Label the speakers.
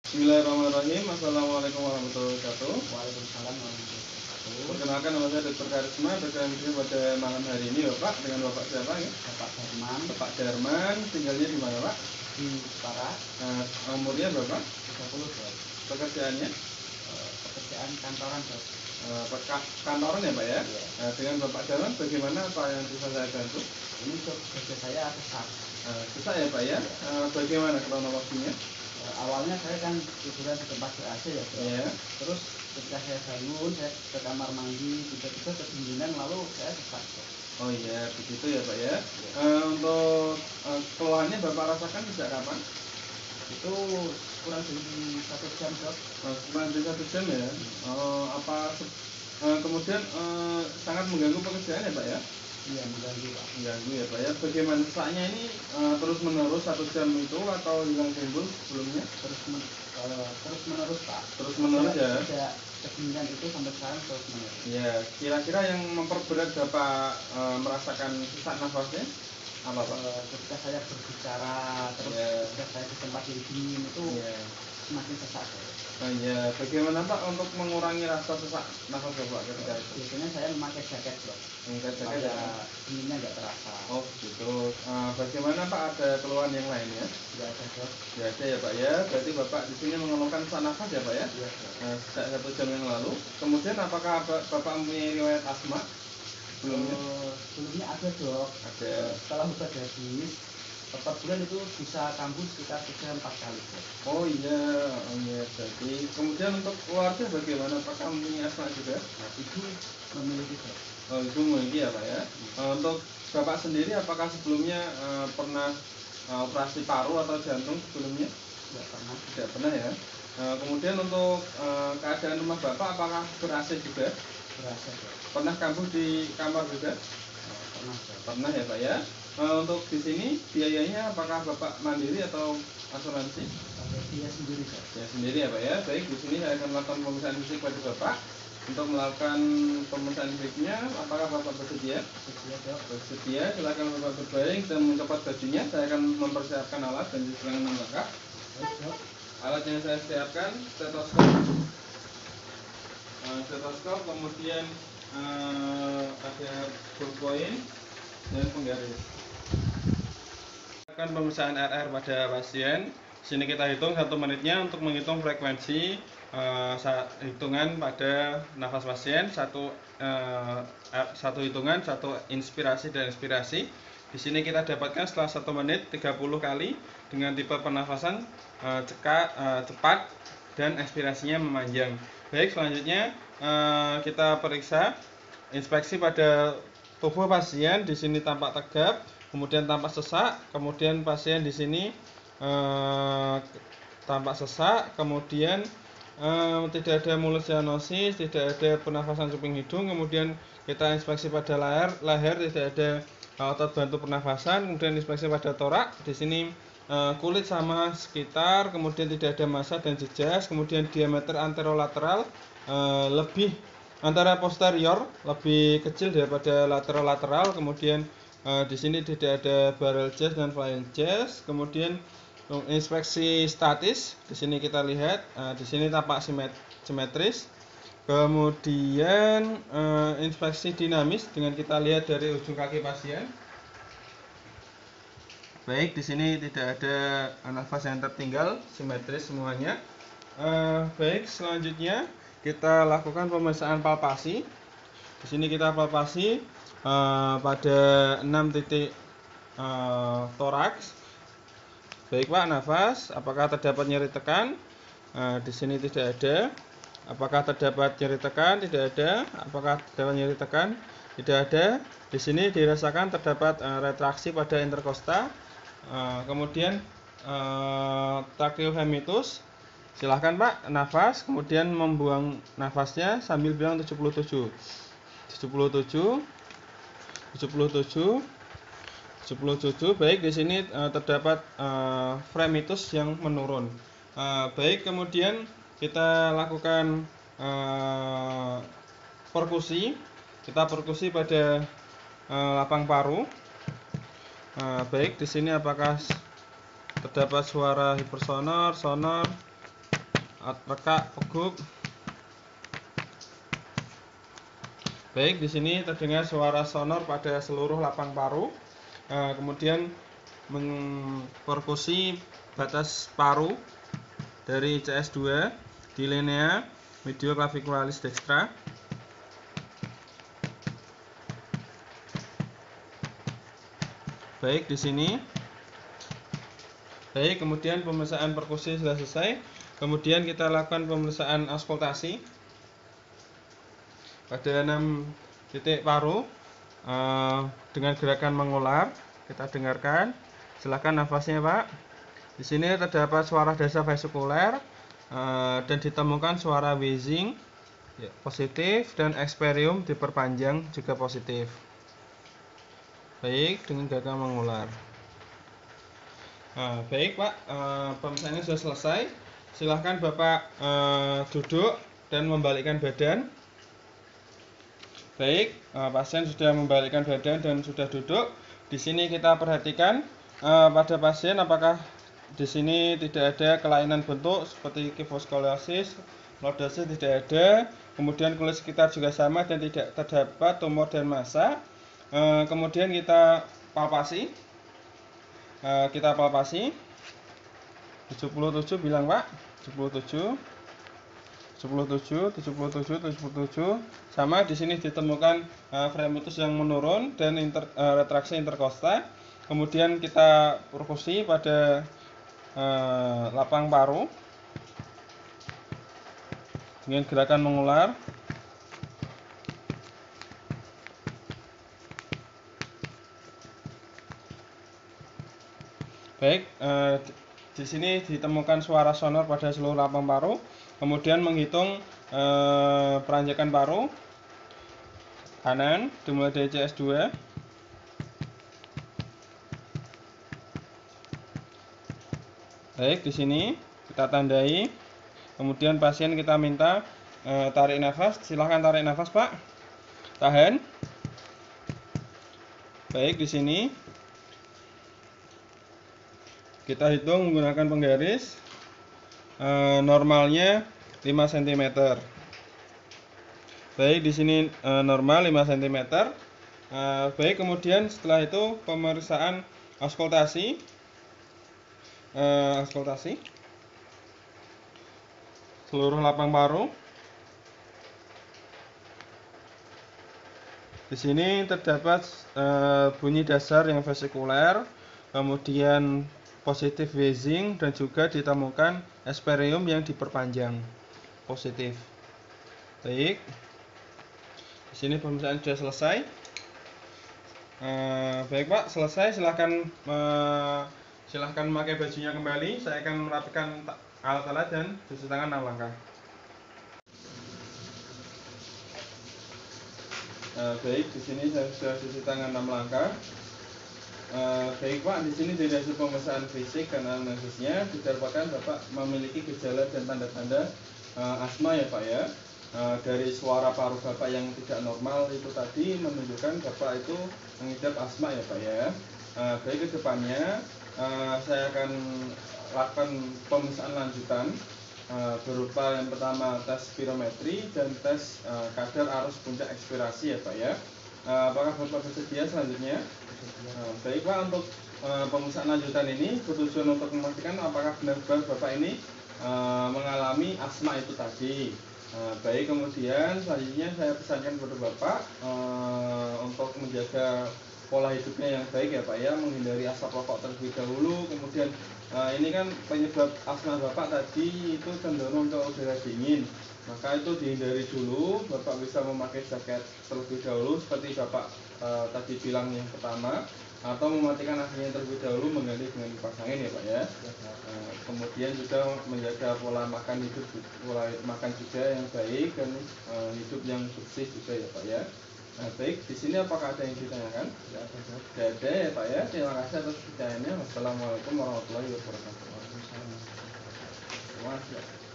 Speaker 1: Bismillahirrahmanirrahim. Assalamualaikum warahmatullahi wabarakatuh.
Speaker 2: Waalaikumsalam warahmatullahi wabarakatuh.
Speaker 1: Perkenalkan, nama saya Dr. Karisma. Berkenan pada malam hari ini, Bapak. Dengan Bapak siapa ya?
Speaker 2: Bapak Darman.
Speaker 1: Bapak Darman. Tinggalnya di mana, Pak?
Speaker 2: Di Jepara.
Speaker 1: Umurnya berapa?
Speaker 2: 30, Bos.
Speaker 1: Pekerjaannya?
Speaker 2: Pekerjaan kantoran, Bos.
Speaker 1: Kantoran ya, Pak ya?
Speaker 2: Iya.
Speaker 1: Dengan Bapak Darman, bagaimana apa yang bisa saya bantu?
Speaker 2: Ini untuk kerja saya sesak.
Speaker 1: Susah ya, Pak ya? Bagaimana kronologinya?
Speaker 2: Awalnya saya kan tiduran di tempat ber-AC ya, Bos.
Speaker 1: Iya.
Speaker 2: Terus ketika saya bangun, saya ke kamar mandi, tiba-tiba kedinginan, lalu saya sesak, Bos.
Speaker 1: Oh iya, begitu ya, Pak ya?
Speaker 2: Iya.
Speaker 1: Untuk keluhannya Bapak rasakan sejak kapan?
Speaker 2: Itu kurang dari 1 jam, Bos.
Speaker 1: Kurang dari 1 jam ya? Kemudian sangat mengganggu pekerjaan ya, Pak ya?
Speaker 2: Iya, mengganggu, Pak.
Speaker 1: Mengganggu ya, Pak ya. Bagaimana sesaknya ini terus menerus 1 jam itu atau hilang timbul sebelumnya?
Speaker 2: Terus menerus, Pak.
Speaker 1: Terus menerus ya?
Speaker 2: Sejak kedinginan itu sampai sekarang terus menerus.
Speaker 1: Ya, kira-kira yang memperberat Bapak merasakan sesak nafasnya apa, Pak?
Speaker 2: Ketika saya berbicara, terus ketika saya di tempat yang dingin itu semakin sesak.
Speaker 1: Ya, bagaimana Pak untuk mengurangi rasa sesak nafas Bapak ketika itu?
Speaker 2: Biasanya saya memakai jaket, Bos.
Speaker 1: Memakai jaket ya?
Speaker 2: Dinginnya nggak terasa.
Speaker 1: Oh gitu. Bagaimana Pak, ada keluhan yang lainnya?
Speaker 2: Nggak ada, Bos.
Speaker 1: Nggak ada ya, Pak ya. Berarti Bapak di sini mengeluhkan sesak nafas ya, Pak ya?
Speaker 2: Iya, Bos.
Speaker 1: Sejak 1 jam yang lalu. Kemudian apakah Bapak mempunyai riwayat asma sebelumnya?
Speaker 2: Sebelumnya ada, Dok.
Speaker 1: Ada.
Speaker 2: Setelah obat habis, per bulan itu bisa kambuh sekitar 3-4 kali, Bos.
Speaker 1: Oh iya. Jadi kemudian untuk keluarga bagaimana? Apakah mempunyai asma juga?
Speaker 2: Nah, itu memiliki, Bos.
Speaker 1: Oh, itu memiliki ya, Pak ya. Untuk Bapak sendiri apakah sebelumnya pernah operasi paru atau jantung sebelumnya?
Speaker 2: Nggak pernah.
Speaker 1: Tidak pernah ya. Kemudian untuk keadaan rumah Bapak apakah ber-AC juga?
Speaker 2: Berasa, Bos.
Speaker 1: Pernah kambuh di kamar juga?
Speaker 2: Pernah, Bos.
Speaker 1: Pernah ya, Pak ya. Untuk di sini biayanya apakah Bapak mandiri atau asuransi?
Speaker 2: Pakai biaya sendiri, Bos.
Speaker 1: Ya sendiri ya, Pak ya. Baik, di sini saya akan melakukan pemeriksaan fisik pada Bapak. Untuk melakukan pemeriksaan fisiknya, apakah Bapak bersedia?
Speaker 2: Bersedia, Dok.
Speaker 1: Bersedia, silakan Bapak berbaring dan mencopot bajunya. Saya akan mempersiapkan alat dan silakan melangkah.
Speaker 2: Baik, Dok.
Speaker 1: Alat yang saya siapkan, stetoskop, kemudian ada ballpoint dan penggaris. Akan pemeriksaan RR pada pasien. Sini kita hitung 1 menitnya untuk menghitung frekuensi hitungan pada nafas pasien. Satu hitungan, satu inspirasi dan ekspirasi. Di sini kita dapatkan setelah 1 menit 30 kali dengan tipe pernafasan cepat dan ekspirasinya memanjang. Baik, selanjutnya kita periksa inspeksi pada tubuh pasien. Di sini tampak tegap, kemudian tampak sesak, kemudian pasien di sini tampak sesak, kemudian tidak ada mulut cyanosis, tidak ada pernafasan cuping hidung, kemudian kita inspeksi pada leher tidak ada otot bantu pernafasan, kemudian inspeksi pada torak. Di sini kulit sama sekitar, kemudian tidak ada massa dan jejas, kemudian diameter anterolateral lebih antara posterior lebih kecil daripada lateral, kemudian di sini tidak ada barrel chest dan flying chest. Kemudian inspeksi statis, di sini kita lihat, di sini tampak simetris. Kemudian inspeksi dinamis dengan kita lihat dari ujung kaki pasien. Baik, di sini tidak ada nafas yang tertinggal, simetris semuanya. Baik, selanjutnya kita lakukan pemeriksaan palpasi. Di sini kita palpasi pada 6 titik toraks. Baik, Pak, nafas. Apakah terdapat nyeri tekan? Di sini tidak ada. Apakah terdapat nyeri tekan? Tidak ada. Apakah terdapat nyeri tekan? Tidak ada. Di sini dirasakan terdapat retraksi pada interkosta. Kemudian tracheohemitus. Silahkan, Pak, nafas. Kemudian membuang nafasnya sambil bilang 77. 77. 77. Baik, di sini terdapat fremitus yang menurun. Baik, kemudian kita lakukan perkusi. Kita perkusi pada lapang paru. Baik, di sini apakah terdapat suara hipersonor, sonor? rekak, pegup. Baik, di sini terdengar suara sonor pada seluruh lapang paru. Kemudian perkusi batas paru dari CS2 di linea medioclavicularis dextra. Baik, di sini. Baik, kemudian pemeriksaan perkusi sudah selesai. Kemudian kita lakukan pemeriksaan auskultasi pada 6 titik paru dengan gerakan mengular. Kita dengarkan. Silakan nafasnya, Pak. Di sini terdapat suara desa vesikuler dan ditemukan suara wheezing positif dan eksperium diperpanjang juga positif. Baik, dengan gerakan mengular. Baik, Pak, pemeriksaannya sudah selesai. Silahkan Bapak duduk dan membalikkan badan. Baik, pasien sudah membalikkan badan dan sudah duduk. Di sini kita perhatikan pada pasien apakah di sini tidak ada kelainan bentuk seperti kifoskoliosis, lordosis tidak ada. Kemudian kulit sekitar juga sama dan tidak terdapat tumor dan massa. Kemudian kita palpasi. 77 bilang, Pak. 77. 77 sama. Di sini ditemukan fremitus yang menurun dan retraksi interkosta. Kemudian kita perkusi pada lapang paru dengan gerakan mengular. Baik, di sini ditemukan suara sonor pada seluruh lapang paru. Kemudian menghitung peranjakan paru kanan dimulai dari CS2. Baik, di sini kita tandai. Kemudian pasien kita minta tarik nafas. Silahkan tarik nafas, Pak. Tahan. Baik, di sini kita hitung menggunakan penggaris. Normalnya 5 cm. Baik, di sini normal 5 cm. Baik, kemudian setelah itu pemeriksaan auskultasi. Seluruh lapang paru. Di sini terdapat bunyi dasar yang vesikuler, kemudian positif wheezing dan juga ditemukan eksperium yang diperpanjang positif. Baik, di sini pemeriksaan sudah selesai. Baik, Pak, selesai. Silahkan memakai bajunya kembali. Saya akan merapikan alat-alat dan cuci tangan 6 langkah. Baik, di sini saya sudah cuci tangan 6 langkah. Baik, Pak, di sini dari hasil pemeriksaan fisik dan analisisnya didapatkan Bapak memiliki gejala dan tanda-tanda asma ya, Pak ya. Dari suara paru Bapak yang tidak normal itu tadi menunjukkan Bapak itu mengidap asma ya, Pak ya. Baik, ke depannya saya akan lakukan pemeriksaan lanjutan berupa yang pertama tes spirometri dan tes kadar arus puncak ekspirasi ya, Pak ya. Apakah Bapak bersedia selanjutnya? Baik, Pak, untuk pemeriksaan lanjutan ini bertujuan untuk memastikan apakah benar-benar Bapak ini mengalami asma itu tadi. Baik, kemudian selanjutnya saya pesankan kepada Bapak untuk menjaga pola hidupnya yang baik ya, Pak ya, menghindari asap rokok terlebih dahulu. Kemudian ini kan penyebab asma Bapak tadi itu cenderung ke udara dingin, maka itu dihindari dulu. Bapak bisa memakai jaket terlebih dahulu seperti Bapak tadi bilang yang pertama, atau mematikan AC-nya terlebih dahulu mengganti dengan kipas angin ya, Pak ya. Kemudian juga menjaga pola makan juga yang baik dan hidup yang bersih juga ya, Pak ya. Baik, di sini apakah ada yang ditanyakan? Tidak ada ya, Pak ya. Terima kasih atas pertanyaannya. Wassalamualaikum warahmatullahi wabarakatuh. Terima kasih.